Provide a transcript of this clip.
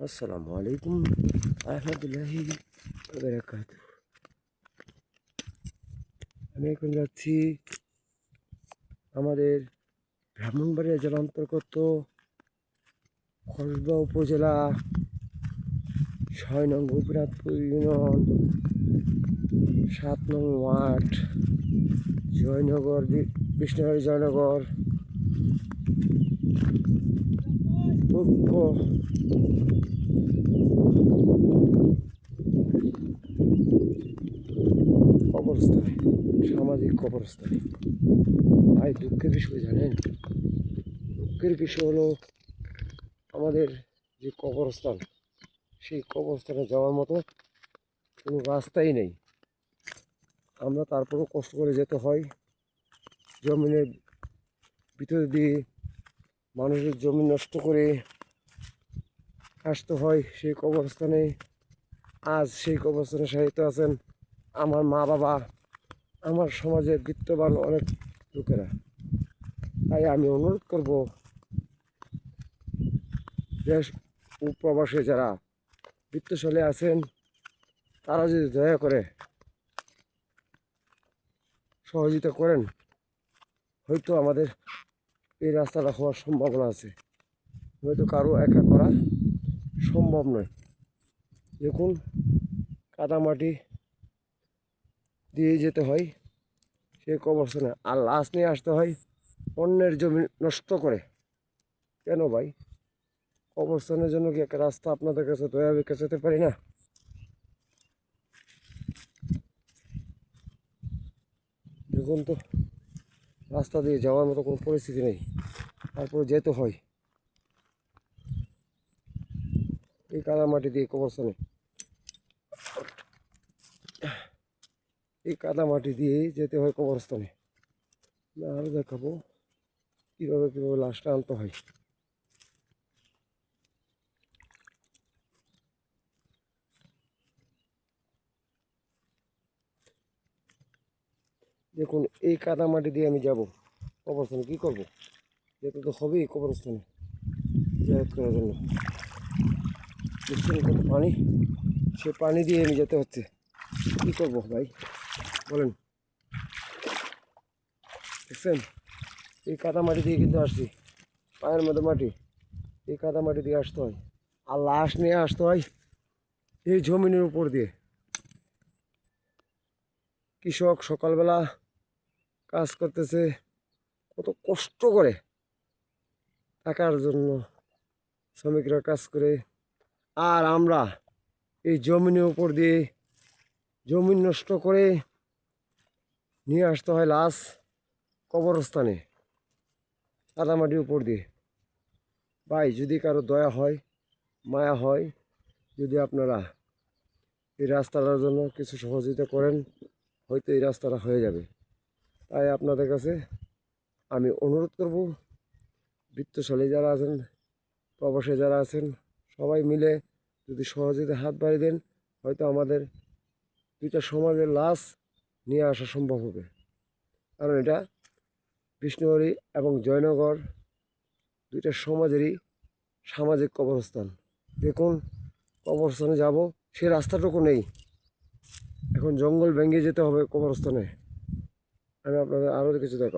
আসসালামু আলাইকুম রহমতুল্লাহি বারাকাতুহু। আমি এখন যাচ্ছি আমাদের ব্রাহ্মণবাড়িয়া জেলা অন্তর্গত কসবা উপজেলা ৬ নং গোপীনাথপুর ইউনিয়ন ৭ নং ওয়ার্ড জয়নগর বিষ্ণুবাড়ি জয়নগর ঐক্য কবরস্থানে, সামাজিক কবরস্থানে। ভাই দুঃখের বিষয় জানেন, দুঃখের বিষয় হলো আমাদের যে কবরস্থান, সেই কবরস্থানে যাওয়ার মতো কোনো রাস্তাই নেই। আমরা তারপরেও কষ্ট করে যেতে হয়, জমিনের ভিতর দিয়ে মানুষের জমি নষ্ট করে আসতে হয় সেই কবরস্থানে। আজ সেই কবরস্থানে শায়িত আছেন আমার মা বাবা, আমার সমাজের বিত্তবান অনেক লোকেরা। তাই আমি অনুরোধ করব, দেশ ও প্রবাসে যারা বিত্তশালী আছেন তারা যদি দয়া করে সহযোগিতা করেন, হয়তো আমাদের এই রাস্তাটা হওয়ার সম্ভাবনা আছে। হয়তো কারো একা করা সম্ভব নয়। দেখুন, কাদামাটি দিয়ে যেতে হয় সেই কবরস্থানে, আর লাশ নিয়ে আসতে হয় অন্যের জমি নষ্ট করে। কেন ভাই? কবরস্থানের জন্য কি একটা রাস্তা আপনাদের কাছে দয়া ভিক্ষা যেতে পারি না? দেখুন তো, রাস্তা দিয়ে যাওয়ার মতো কোনো পরিস্থিতি নেই, তারপরে যেতে হয় এই কাদামাটি দিয়ে কবরস্থানে। এই কাদামাটি দিয়েই যেতে হয় কবরস্থানে। আরও দেখাবো কীভাবে লাশটা আনতে হয়। দেখুন, এই কাদামাটি দিয়ে আমি যাব কবরস্থানে, কী করবো? যেতে তো হবেই কবরস্থানে জায়গা করার জন্য। দেখছেন কত পানি, সে পানি দিয়ে আমি যেতে হচ্ছে। কী করবো ভাই বলেন? দেখছেন, এই কাদামাটি দিয়ে কিন্তু আসছি, পায়ের মধ্যে মাটি। এই কাদামাটি দিয়ে আসতে হয়, আর লাশ নিয়ে আসতে হয় এই জমিনের উপর দিয়ে। কৃষক সকালবেলা কাজ করতেছে কত কষ্ট করে, টাকার জন্য শ্রমিকরা কাজ করে, আর আমরা এই জমিনের উপর দিয়ে জমি নষ্ট করে নিয়ে আসতে হয় লাশ কবরস্থানে কাদামাটির উপর দিয়ে। ভাই, যদি কারো দয়া হয়, মায়া হয়, যদি আপনারা এই রাস্তাটার জন্য কিছু সহযোগিতা করেন, হয়তো এই রাস্তাটা হয়ে যাবে। তাই আপনাদের কাছে আমি অনুরোধ করব, বিত্তশালী যারা আছেন, প্রবাসে যারা আছেন, সবাই মিলে যদি সহযোগিতা হাত বাড়িয়ে দেন, হয়তো আমাদের দুইটা সমাজের লাশ নিয়ে আসা সম্ভব হবে। কারণ এটা বিষ্ণুবাড়ি এবং জয়নগর দুইটা সমাজেরই সামাজিক কবরস্থান। দেখুন, কবরস্থানে যাব, সে রাস্তাটুকু নেই, এখন জঙ্গল ভেঙে যেতে হবে কবরস্থানে। আমি আপনাদের আরও কিছু দেখাবো।